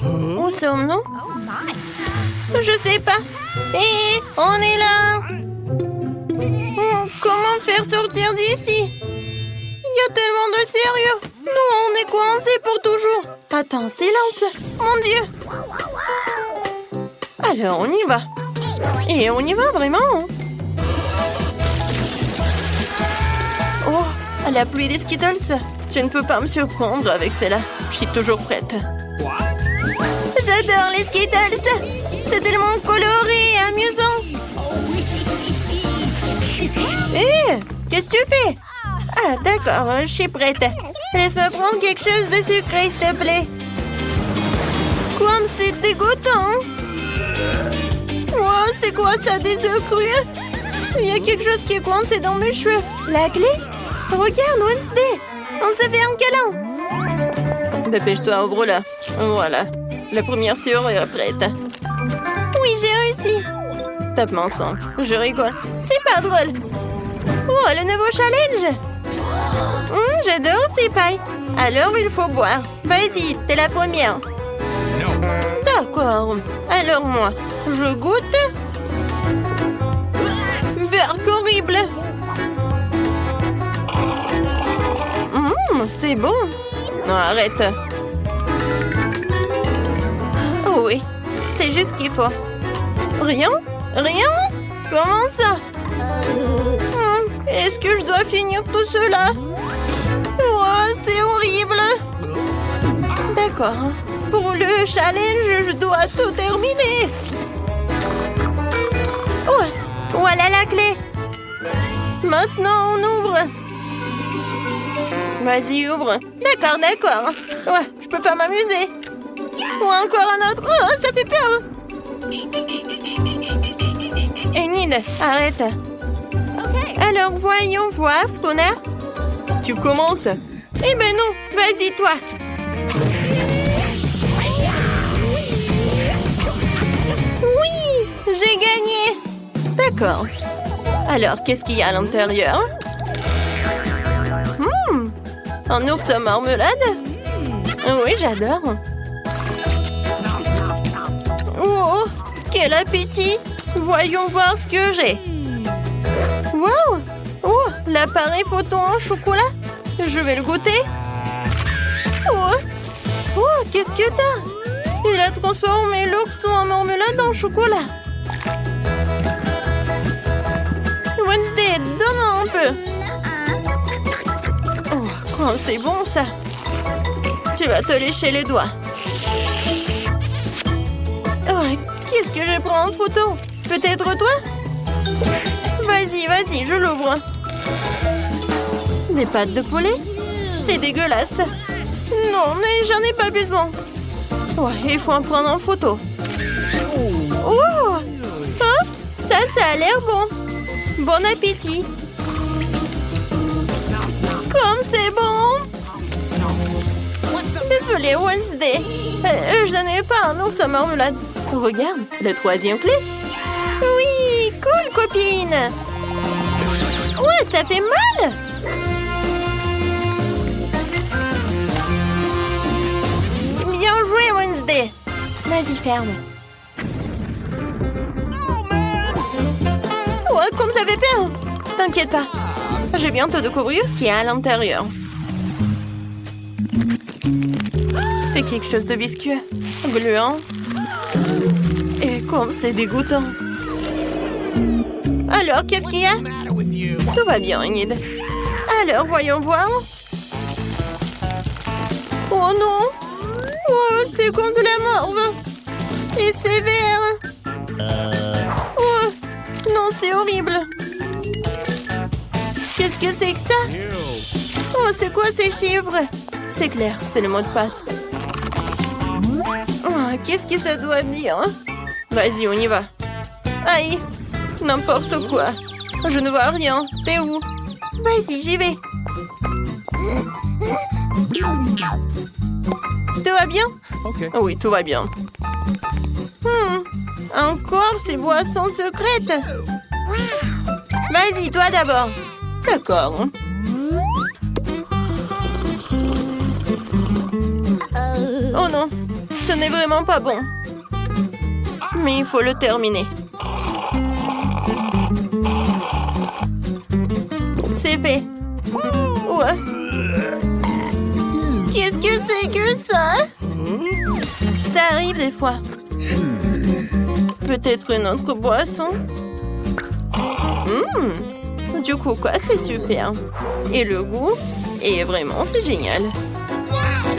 Où sommes-nous? Je sais pas. Hé, on est là. Comment faire sortir d'ici? Il y a tellement de sérieux. Nous, on est coincés pour toujours. Attends, silence. Mon Dieu. Alors, on y va. Et on y va vraiment. Oh, la pluie des Skittles. Je ne peux pas me surprendre avec celle-là. Je suis toujours prête. J'adore les Skittles. C'est tellement coloré et amusant. Hé, qu'est-ce que tu fais? Ah, d'accord, je suis prête. Laisse-moi prendre quelque chose de sucré, s'il te plaît. Comme c'est dégoûtant. Oh, c'est quoi ça, des œufs crus? Il y a quelque chose qui est coincé dans mes cheveux. La clé? Regarde, Wednesday. On se fait un câlin. Dépêche-toi, ouvre-la. Voilà. La première sciure est prête. Oui, j'ai réussi. Tape-moi ensemble. Je rigole. C'est pas drôle. Oh, le nouveau challenge. J'adore ces pailles. Alors, il faut boire. Vas-y, t'es la première. D'accord. Alors, moi, je goûte. Verre horrible. C'est bon. Non, arrête. Oh oui, c'est juste ce qu'il faut. Rien? Rien? Comment ça? Est-ce que je dois finir tout cela? Oh, c'est horrible. D'accord. Pour le challenge, je dois tout terminer. Oh, voilà la clé. Maintenant, on ouvre. Vas-y, ouvre. D'accord, d'accord. Ouais, je peux pas m'amuser. Ou encore un autre. Oh, ça fait peur. Enid, arrête. Alors, voyons voir, Spooner. Tu commences? Eh ben non, vas-y, toi. Oui, j'ai gagné. D'accord. Alors, qu'est-ce qu'il y a à l'intérieur? Un ours à marmelade? Oui, j'adore. Oh, quel appétit! Voyons voir ce que j'ai. Wow! Oh, l'appareil photo en chocolat. Je vais le goûter. Oh, qu'est-ce que t'as? Il a transformé l'ours en marmelade en chocolat. Wednesday, donne un peu. Oh, c'est bon ça. Tu vas te lécher les doigts. Oh, qu'est-ce que je prends en photo? Peut-être toi? Vas-y, vas-y, je l'ouvre. Des pâtes de poulet? C'est dégueulasse. Non, mais j'en ai pas besoin. Ouais, il faut en prendre en photo. Oh, ça a l'air bon. Bon appétit. Comme c'est bon. Désolée, Wednesday. Je n'en ai pas un ours à marmelade. Regarde, la troisième clé. Oui, cool, copine. Ouais, ça fait mal. Bien joué, Wednesday. Vas-y, ferme. Ouais, comme ça fait peur. T'inquiète pas. Je vais bientôt découvrir ce qu'il y a à l'intérieur. C'est quelque chose de visqueux, gluant. Et comme c'est dégoûtant. Alors, qu'est-ce qu'il y a? Tout va bien, Enid. Alors, voyons voir. Oh non! Oh, c'est comme de la morve. Et c'est vert. Oh, non, c'est horrible. Qu'est-ce que c'est que ça? Oh, c'est quoi ces chiffres? C'est clair, c'est le mot de passe. Oh, qu'est-ce que ça doit dire? Vas-y, on y va. Aïe, n'importe quoi. Je ne vois rien. T'es où? Vas-y, j'y vais. Tout va bien? Oui, tout va bien. Encore ces boissons secrètes. Vas-y, toi d'abord. D'accord. Oh non, ce n'est vraiment pas bon. Mais il faut le terminer. C'est fait. Ouais. Qu'est-ce que c'est que ça? Ça arrive des fois. Peut-être une autre boisson? Du coca, c'est super. Et le goût? Et vraiment, c'est génial.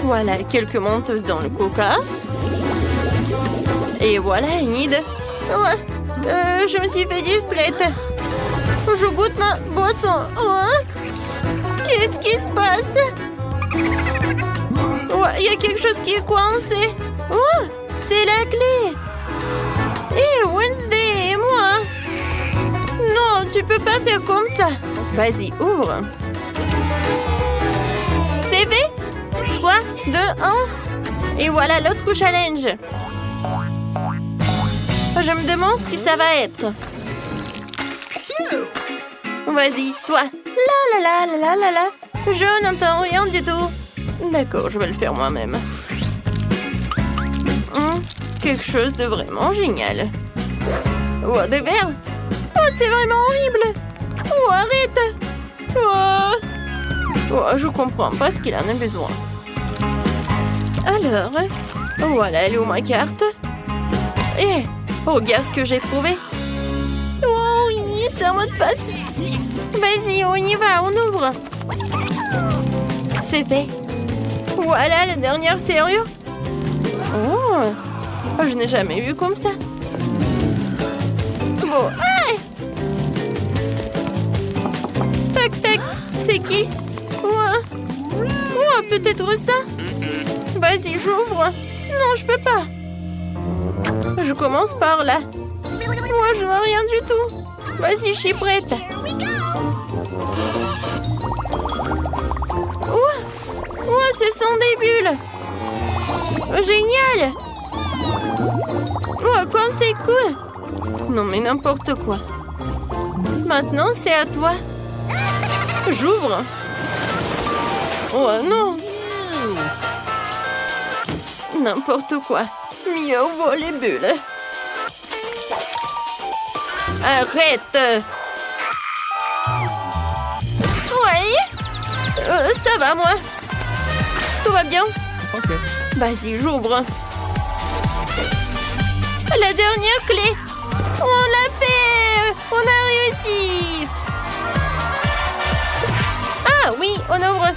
Voilà, quelques menteuses dans le coca. Et voilà une idée. Ouais. Je me suis fait distraite. Je goûte ma boisson. Qu'est-ce qui se passe? Ouais, il y a quelque chose qui est coincé. Oh, c'est la clé. Et Wednesday et moi. Non, tu peux pas faire comme ça. Vas-y, ouvre. C'est fait? 3, 2, 1. Et voilà l'autre challenge. Je me demande ce que ça va être. Vas-y, toi. La la la la la la. Je n'entends rien du tout. D'accord, je vais le faire moi-même. Quelque chose de vraiment génial. Oh, des verres. Oh, c'est vraiment horrible. Oh, arrête. Oh, je comprends pas ce qu'il en a besoin. Alors, voilà, elle est où ma carte? Eh, regarde ce que j'ai trouvé. Oh oui, c'est un mot de passe. Vas-y, on y va, on ouvre. C'est fait. Voilà la dernière serrure. Oh, je n'ai jamais vu comme ça. Bon, tac, tac, c'est qui? Peut-être ça? Vas-y, j'ouvre. Non, je peux pas. Je commence par là. Moi, je vois rien du tout. Vas-y, je suis prête. Ce sont des bulles. Génial. Comme c'est cool. Non, mais n'importe quoi. Maintenant, c'est à toi. J'ouvre. Oh non. N'importe quoi. Mieux vaut les bulles. Arrête. Ouais. Ça va, moi. Tout va bien? Ok. Vas-y, j'ouvre. La dernière clé. On l'a fait. On a réussi. Ah oui, on ouvre.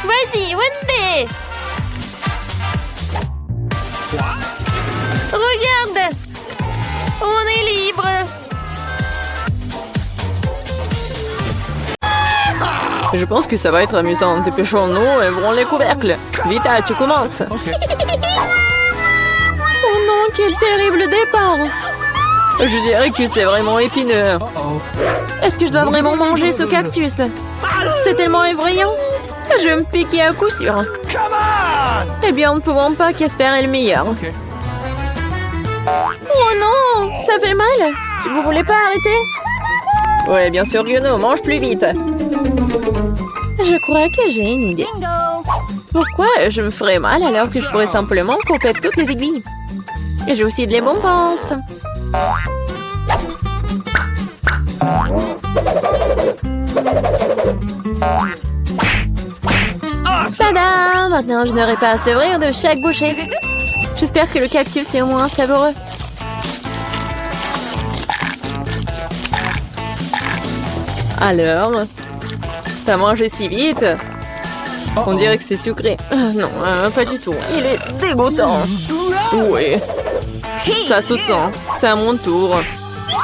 Vas-y, Wednesday. Regarde. On est libre. Je pense que ça va être amusant. Dépêchons-nous et ouvrons les couvercles. Vita, tu commences. Okay. Oh non, quel terrible départ. Je dirais que c'est vraiment épineux. Est-ce que je dois vraiment manger ce cactus? C'est tellement effrayant. Je vais me piquer à coup sûr. Eh bien, ne pouvons pas qu'espérer le meilleur. Okay. Oh non, ça fait mal. Vous voulez pas arrêter? Ouais, bien sûr, Yuno, mange plus vite. Je crois que j'ai une idée. Pourquoi je me ferais mal alors que je pourrais simplement couper toutes les aiguilles? Et j'ai aussi de les bonbons. Tada! Maintenant, je n'aurai pas à sevrir de chaque bouchée. J'espère que le cactus est au moins savoureux. Alors, t'as mangé si vite? On dirait que c'est sucré. Non, pas du tout. Il est dégoûtant. Oui. Ça se sent. C'est à mon tour.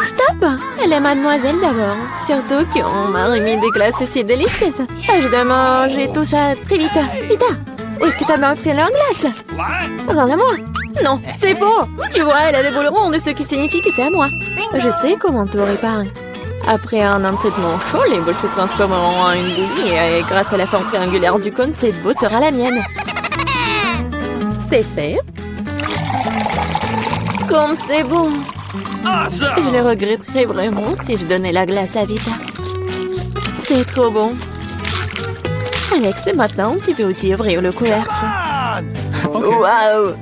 Stop! Elle est mademoiselle d'abord. Surtout qu'on m'a remis des glaces si délicieuses. Je dois manger tout ça très vite. Vita, où est-ce que t'as bien pris leur glace? Regarde-moi. Non, c'est faux. Tu vois, elle a des boules rondes, ce qui signifie que c'est à moi. Je sais comment te réparer. Après un entraînement chaud, les boules se transformeront en une bouillie et grâce à la forme triangulaire du cône, cette boule sera la mienne. C'est fait. Comme c'est bon. Je le regretterais vraiment si je donnais la glace à Vita. C'est trop bon. Alex, maintenant, tu peux aussi ouvrir le couvercle. Waouh!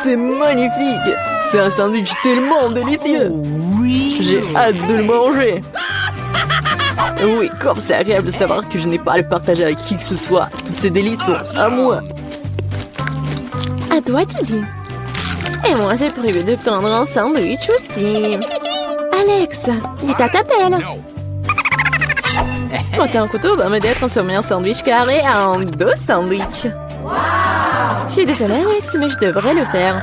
C'est magnifique! C'est un sandwich tellement délicieux! J'ai hâte de le manger! Oui, comme c'est agréable de savoir que je n'ai pas à le partager avec qui que ce soit. Toutes ces délices sont à moi. À toi, tu dis. Et moi, j'ai prévu de prendre un sandwich aussi. Alex, Vita t'appelle. Monter un couteau va m'aider à transformer un sandwich carré en 2 sandwichs. Je suis désolée, Alex, mais je devrais le faire.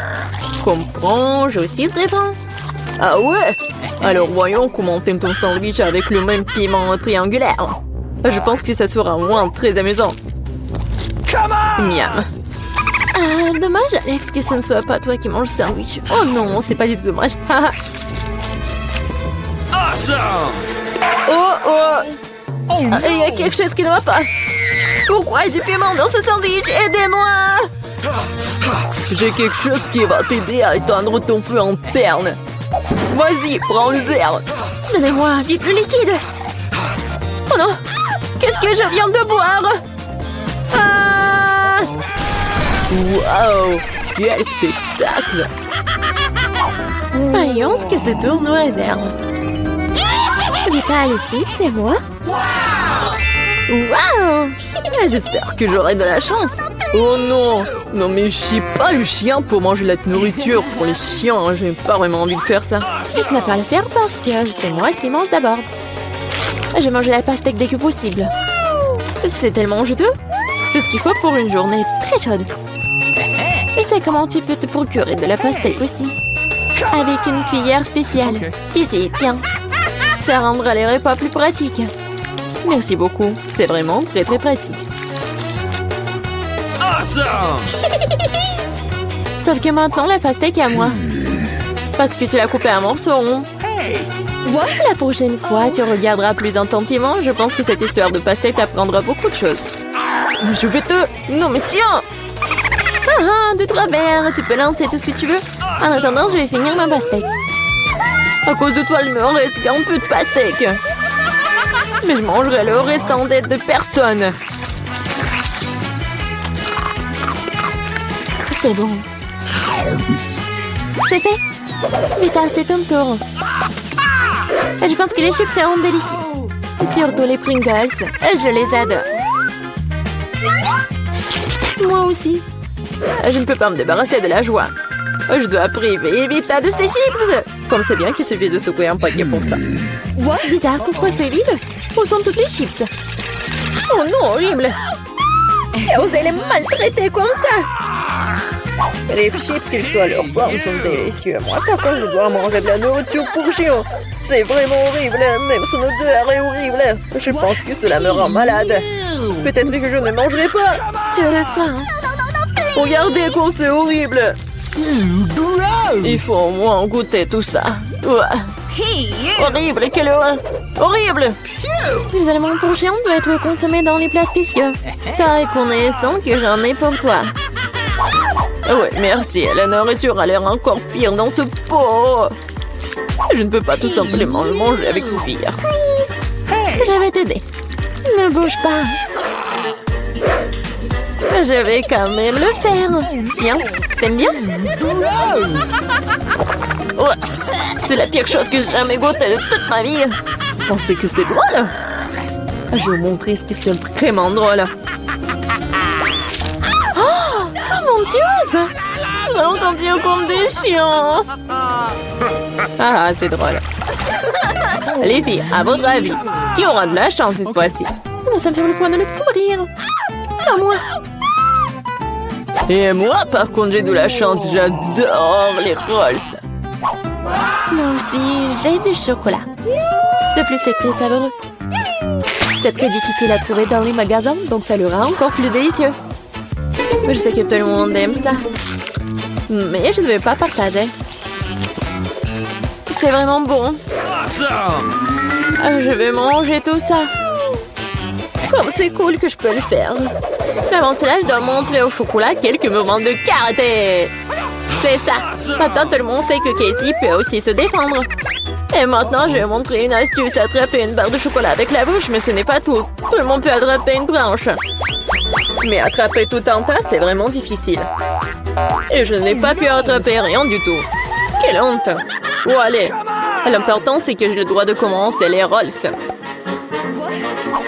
Comprends, je aussi se défend. Ah ouais? Alors voyons comment t'aimes ton sandwich avec le même piment triangulaire. Je pense que ça sera moins très amusant. Miam. Ah, dommage, Alex, que ce ne soit pas toi qui mange le sandwich. Oh non, c'est pas du tout dommage. Oh! Il y a quelque chose qui ne va pas. Pourquoi il y a du piment dans ce sandwich? Aidez-moi! J'ai quelque chose qui va t'aider à éteindre ton feu interne. Vas-y, prends le verre. Donnez-moi vite le liquide. Oh non! Qu'est-ce que je viens de boire? Ah! Waouh! Quel spectacle! Voyons ce que se tourne au hasard. Vita, les chips, c'est moi. Waouh! J'espère que j'aurai de la chance. Oh non! Non mais je suis pas le chien pour manger la nourriture pour les chiens. J'ai pas vraiment envie de faire ça. Et tu n'as pas à le faire parce que c'est moi qui mange d'abord. Je mange la pastèque dès que possible. C'est tellement juteux. Tout ce qu'il faut pour une journée très chaude. Je sais comment tu peux te procurer de la pastèque aussi. Avec une cuillère spéciale. Ici, tiens. Ça rendra les repas plus pratiques. Merci beaucoup. C'est vraiment très très pratique. Sauf que maintenant, la pastèque est à moi. Parce que tu l'as coupée en morceaux. La prochaine fois, Tu regarderas plus attentivement. Je pense que cette histoire de pastèque t'apprendra beaucoup de choses. Je vais te... Non mais tiens! de travers, tu peux lancer tout ce que tu veux. En attendant, je vais finir ma pastèque. À cause de toi, il me reste un peu de pastèque. Mais je mangerai le restant d'aide de personne. C'est bon. C'est fait. Vita, c'est ton tour. Je pense que les chips seront délicieux. Surtout les Pringles. Je les adore. Moi aussi. Je ne peux pas me débarrasser de la joie. Je dois priver Vita de ses chips. Comme c'est bien qu'il suffit de secouer un paquet pour ça. Bizarre, pourquoi c'est vide? Où sont toutes les chips? Oh non, horrible. Qui a osé les maltraiter comme ça? Les chips, quelle que soit leur forme, sont délicieux. Moi, par contre, je dois manger de la nourriture pour chien. C'est vraiment horrible. Même son odeur est horrible. Je pense que cela me rend malade. Peut-être que je ne mangerai pas. Tu as faim? Regardez comme c'est horrible. Il faut au moins goûter tout ça. Horrible, quelle horreur. Horrible. Les aliments pour chiens doivent être consommés dans les plats spéciaux. C'est reconnaissant que j'en ai pour toi. Oui, merci. La nourriture a l'air encore pire dans ce pot. Je ne peux pas tout simplement le manger avec cuillère. Je vais t'aider. Ne bouge pas. Je vais quand même le faire. Tiens, t'aimes bien? C'est la pire chose que j'ai jamais goûtée de toute ma vie. Vous pensez que c'est drôle? Je vais vous montrer ce qui est vraiment drôle. Oh mon Dieu! Nous allons sentir comme des chiens. Ah, c'est drôle. Les filles, à votre avis, qui aura de la chance cette fois-ci? Nous sommes sur le point de le pourrir. À moi. Et moi, par contre, j'ai de la chance. J'adore les rolls. Moi aussi, j'ai du chocolat. De plus, c'est très savoureux. C'est très difficile à trouver dans les magasins, donc ça le rend encore plus délicieux. Je sais que tout le monde aime ça. Mais je ne vais pas partager. C'est vraiment bon. Je vais manger tout ça. Comme c'est cool que je peux le faire. Mais avant cela, je dois montrer au chocolat quelques moments de karaté. C'est ça. Maintenant, tout le monde sait que Casey peut aussi se défendre. Et maintenant, je vais montrer une astuce. Attraper une barre de chocolat avec la bouche, mais ce n'est pas tout. Tout le monde peut attraper une branche. Mais attraper tout un tas, c'est vraiment difficile. Et je n'ai pas pu rattraper rien du tout. Quelle honte! Oh, allez! L'important, c'est que j'ai le droit de commencer les rolls.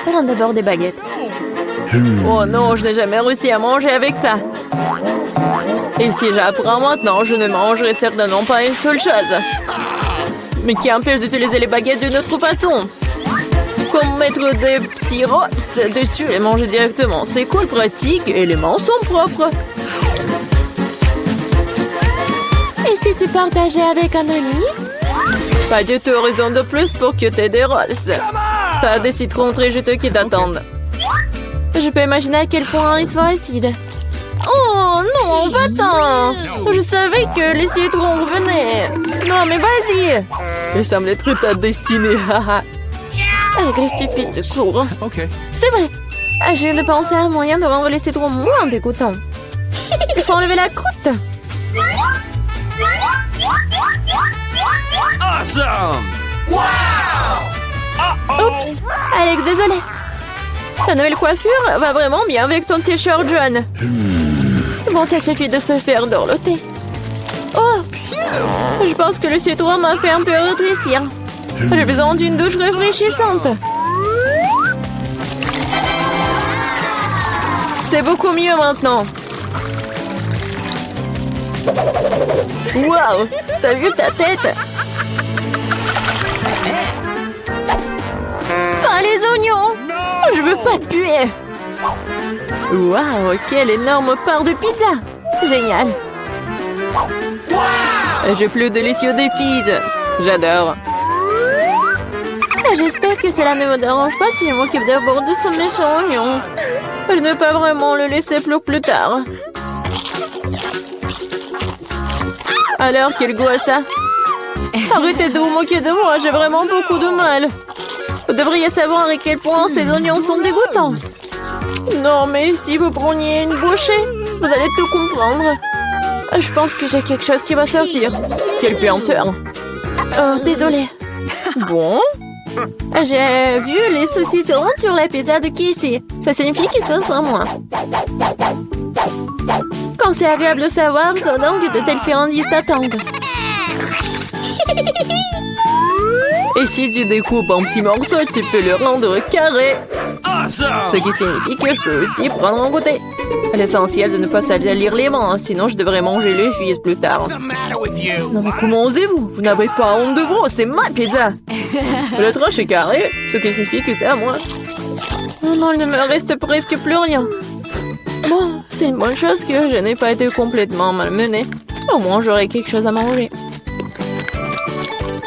Prends d'abord des baguettes. Oh non, je n'ai jamais réussi à manger avec ça. Et si j'apprends maintenant, je ne mangerai certainement pas une seule chose. Mais qui empêche d'utiliser les baguettes d'une autre façon? Comme mettre des petits rolls dessus et manger directement. C'est cool, pratique et les mains sont propres. Et si tu partageais avec un ami? Pas du tout raison de plus pour que tu aies des rolls. T'as des citrons très juteux qui t'attendent. Je peux imaginer à quel point ils sont acides. Oh non, va-t'en! Je savais que les citrons revenaient. Non, mais vas-y! Il semble être ta destinée. Avec les stupides de cours. Okay. C'est vrai. Je viens de penser à un moyen de rendre les citrons moins dégoûtants. Il faut enlever la croûte. Awesome! Oups! Alex, désolé. Ta nouvelle coiffure va vraiment bien avec ton t-shirt jaune. Bon, ça suffit de se faire dorloter. Oh! Je pense que le citron m'a fait un peu rétrécir. J'ai besoin d'une douche rafraîchissante. C'est beaucoup mieux maintenant. Waouh! T'as vu ta tête? Pas les oignons! Je veux pas puer. Waouh! Quelle énorme part de pizza! Génial! J'ai plus délicieux des filles. J'adore. J'espère que cela ne me dérange pas si je m'occupe d'abord de ce méchant oignon. Je ne peux pas vraiment le laisser pour plus tard. Alors, quel goût a ça? Arrêtez de vous moquer de moi, j'ai vraiment beaucoup de mal. Vous devriez savoir à quel point ces oignons sont dégoûtants. Non, mais si vous preniez une bouchée, vous allez tout comprendre. Je pense que j'ai quelque chose qui va sortir. Quelle puanteur. Oh, désolée. Bon? J'ai vu les saucisses rondes sur la pizza de Casey. Ça signifie qu'ils sont sans moi. Quand c'est agréable de savoir, c'est donc de telles friandises t'attendent. Et si tu découpes en petits morceaux, tu peux le rendre carré. Awesome! Ce qui signifie que je peux aussi prendre un goûter. L'essentiel de ne pas salir les mains, sinon je devrais manger les fils plus tard. What's the matter with you? Non mais comment osez-vous? Vous n'avez pas honte de vous, c'est ma pizza. Le tranche est carré, ce qui signifie que c'est à moi. Oh non, il ne me reste presque plus rien. Bon, c'est une bonne chose que je n'ai pas été complètement malmenée. Au moins j'aurai quelque chose à manger.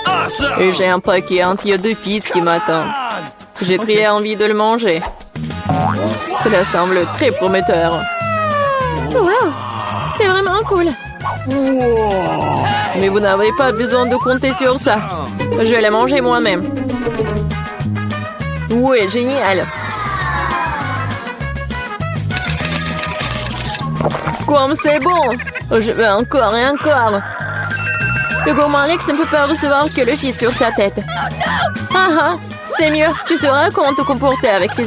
Awesome! Et j'ai un paquet entier de fils qui m'attend. J'ai très envie de le manger. Cela semble très prometteur. Wow, c'est vraiment cool. Mais vous n'avez pas besoin de compter sur ça. Je vais les manger moi-même. Ouais, génial. Comme c'est bon. Je veux encore et encore. Le gourmand Alex ne peut pas recevoir que le fils sur sa tête. Ah ah, c'est mieux. Tu sauras comment te comporter avec tes